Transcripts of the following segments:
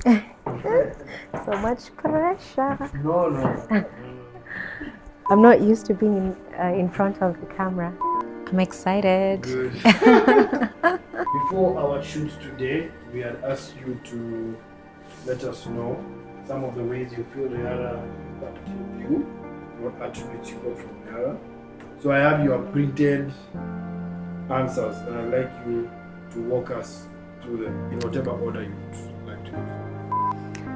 So much pressure. No. I'm not used to being in front of the camera. I'm excited. Good. Before our shoot today, we had asked you to let us know some of the ways you feel Riara impacted you, what attributes you got from Riara. So I have your printed answers, and I'd like you to walk us through them in whatever order you'd like to.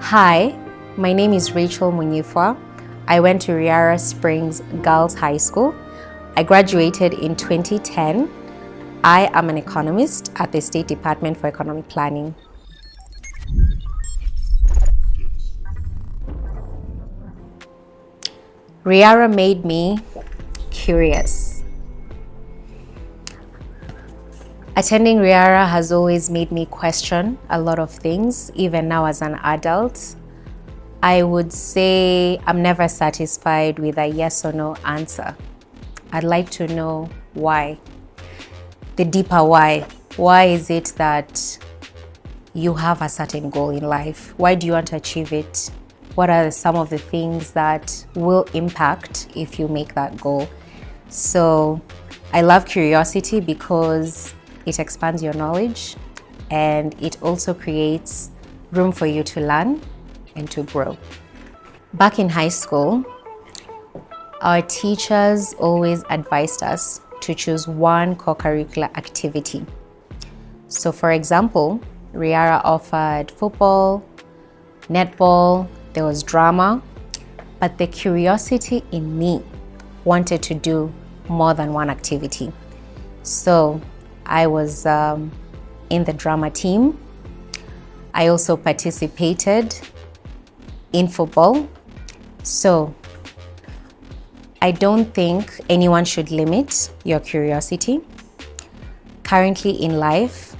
Hi, my name is Rachael Munyifwa. I went to Riara Springs Girls High School. I graduated in 2010. I am an economist at the State Department for Economic Planning. Riara made me curious. Attending Riara has always made me question a lot of things, even now as an adult. I would say I'm never satisfied with a yes or no answer. I'd like to know why. The deeper why. Why is it that you have a certain goal in life? Why do you want to achieve it? What are some of the things that will impact if you make that goal? So I love curiosity because it expands your knowledge and it also creates room for you to learn and to grow. Back in high school, our teachers always advised us to choose one co-curricular activity. So for example, Riara offered football, netball, there was drama, but the curiosity in me wanted to do more than one activity. So I was in the drama team. I also participated in football. So I don't think anyone should limit your curiosity. Currently in life,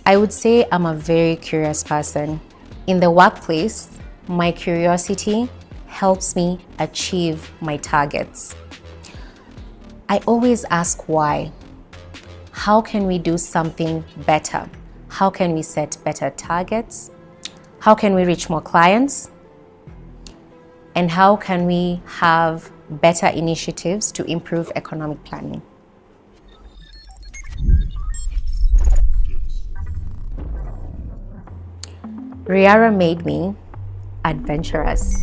I would say I'm a very curious person. In the workplace, my curiosity helps me achieve my targets. I always ask why. How can we do something better? How can we set better targets? How can we reach more clients? And how can we have better initiatives to improve economic planning? Riara made me adventurous.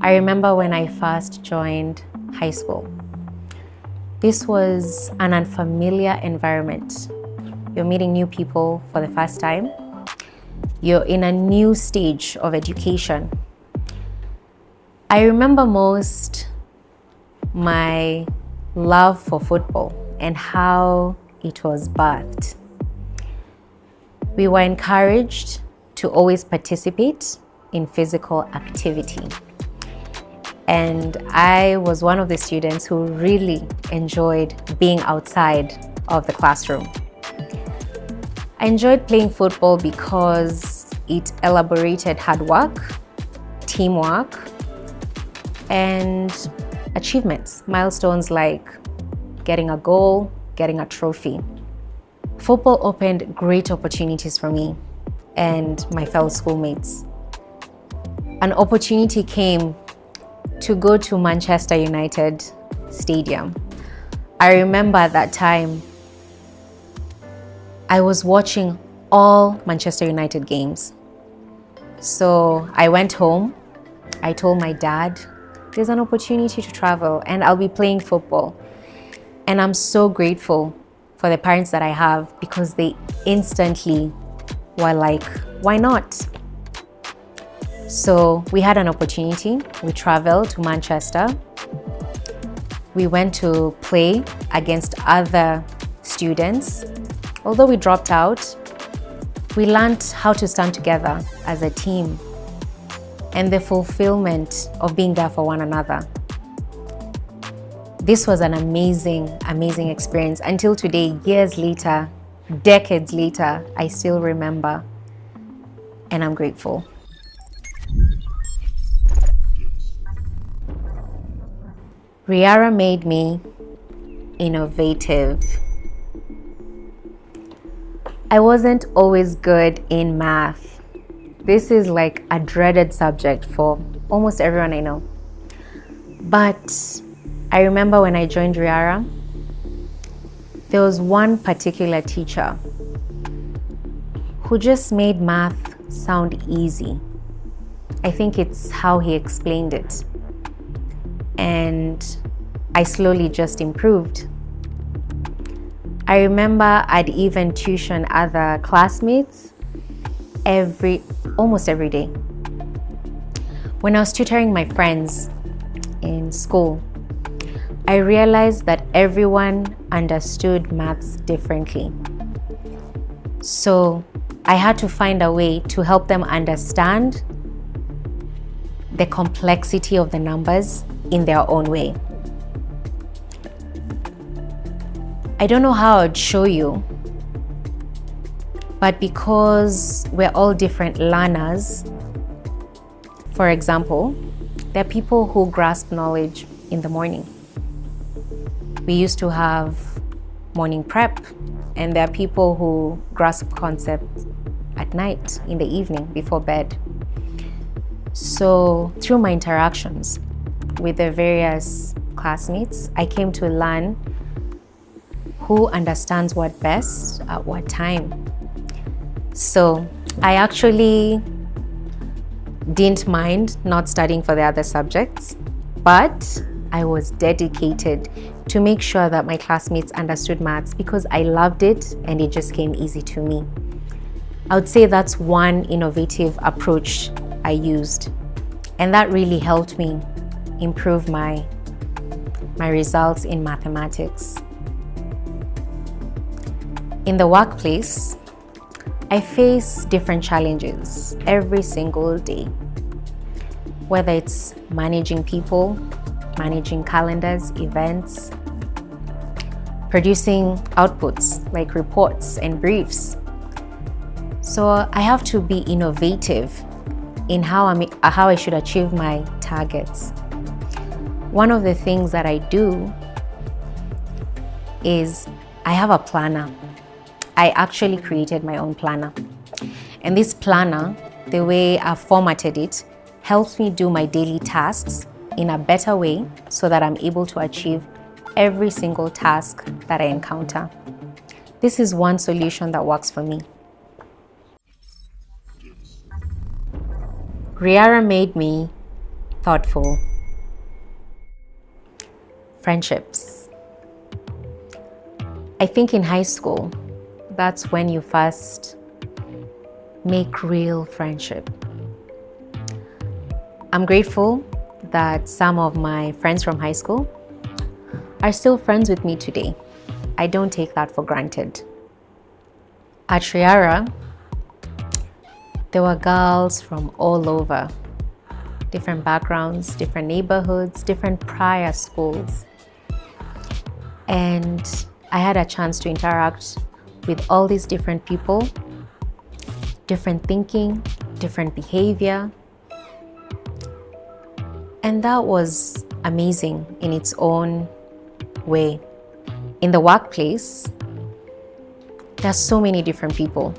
I remember when I first joined high school. This was an unfamiliar environment. You're meeting new people for the first time. You're in a new stage of education. I remember most my love for football and how it was birthed. We were encouraged to always participate in physical activity. And I was one of the students who really enjoyed being outside of the classroom. I enjoyed playing football because it elaborated hard work, teamwork, and achievements, milestones like getting a goal, getting a trophy. Football opened great opportunities for me and my fellow schoolmates. An opportunity came to go to Manchester United Stadium. I remember at that time, I was watching all Manchester United games. So I went home, I told my dad, there's an opportunity to travel and I'll be playing football. And I'm so grateful for the parents that I have because they instantly were like, why not? So we had an opportunity. We traveled to Manchester. We went to play against other students. Although we dropped out, we learned how to stand together as a team and the fulfillment of being there for one another. This was an amazing, amazing experience. Until today, years later, decades later, I still remember and I'm grateful. Riara made me innovative. I wasn't always good in math. This is like a dreaded subject for almost everyone I know. But I remember when I joined Riara, there was one particular teacher who just made math sound easy. I think it's how he explained it. And I slowly just improved. I remember I'd even tuition other classmates almost every day. When I was tutoring my friends in school, I realized that everyone understood maths differently. So I had to find a way to help them understand the complexity of the numbers in their own way. I don't know how I'd show you, but because we're all different learners, for example, there are people who grasp knowledge in the morning. We used to have morning prep, and there are people who grasp concepts at night, in the evening, before bed. So through my interactions with the various classmates, I came to learn who understands what best at what time. So I actually didn't mind not studying for the other subjects, but I was dedicated to make sure that my classmates understood maths because I loved it and it just came easy to me. I would say that's one innovative approach I used, and that really helped me improve my results in mathematics. In the workplace, I face different challenges every single day, whether it's managing people, managing calendars, events, producing outputs like reports and briefs. So I have to be innovative in how I should achieve my targets. One of the things that I do is I have a planner. I actually created my own planner. And this planner, the way I've formatted it, helps me do my daily tasks in a better way so that I'm able to achieve every single task that I encounter. This is one solution that works for me. Riara made me thoughtful. Friendships. I think in high school, that's when you first make real friendship. I'm grateful that some of my friends from high school are still friends with me today. I don't take that for granted. At Riara, there were girls from all over, different backgrounds, different neighborhoods, different prior schools. And I had a chance to interact with all these different people, different thinking, different behavior. And that was amazing in its own way. In the workplace, there are so many different people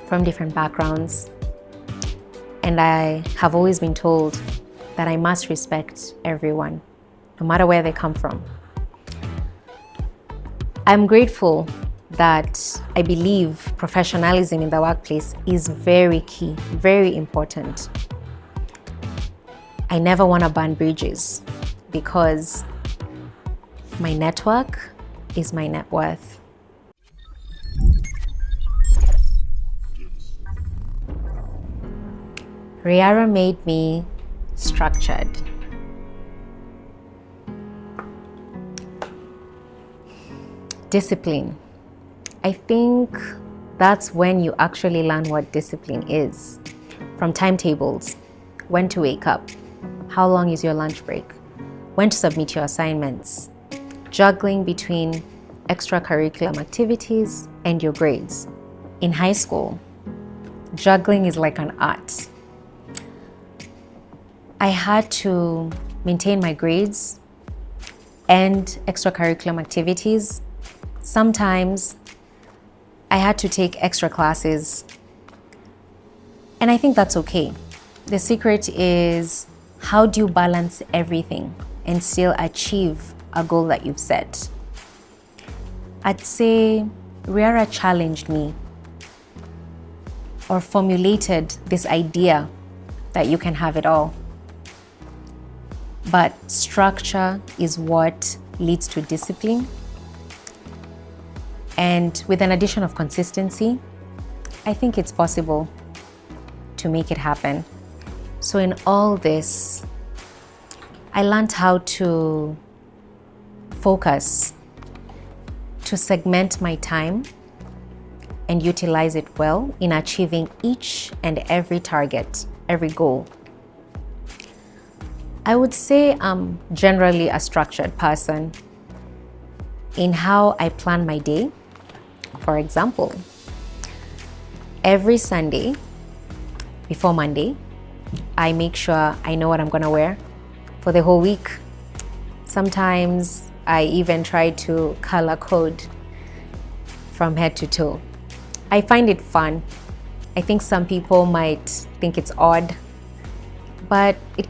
from different backgrounds. And I have always been told that I must respect everyone, no matter where they come from. I'm grateful that I believe professionalism in the workplace is very key, very important. I never want to burn bridges because my network is my net worth. Riara made me structured. Discipline. I think that's when you actually learn what discipline is. From timetables, when to wake up, how long is your lunch break, when to submit your assignments, juggling between extracurricular activities and your grades. In high school, juggling is like an art. I had to maintain my grades and extracurricular activities. Sometimes I had to take extra classes. And I think that's okay. The secret is, how do you balance everything and still achieve a goal that you've set? I'd say Riara challenged me or formulated this idea that you can have it all. But structure is what leads to discipline. And with an addition of consistency, I think it's possible to make it happen. So in all this, I learned how to focus, to segment my time and utilize it well in achieving each and every target, every goal. I would say I'm generally a structured person in how I plan my day. For example, every Sunday before Monday, I make sure I know what I'm gonna wear for the whole week. Sometimes I even try to color code from head to toe. I find it fun. I think some people might think it's odd, but I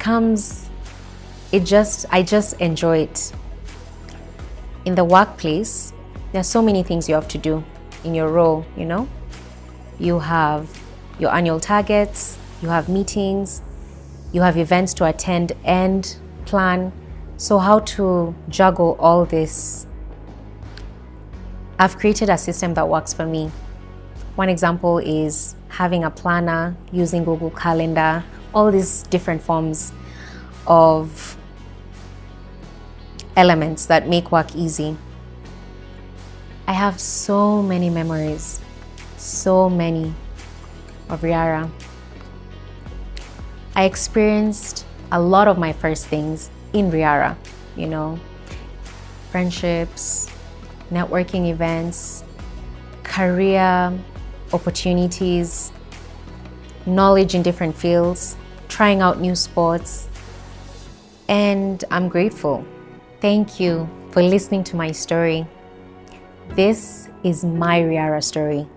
just enjoy it. In the workplace, there's so many things you have to do in your role, you know? You have your annual targets, you have meetings, you have events to attend and plan. So how to juggle all this? I've created a system that works for me. One example is having a planner, using Google Calendar, all these different forms of elements that make work easy. I have so many memories, so many of Riara. I experienced a lot of my first things in Riara, you know, friendships, networking events, career opportunities, knowledge in different fields, trying out new sports, and I'm grateful. Thank you for listening to my story. This is my Riara story.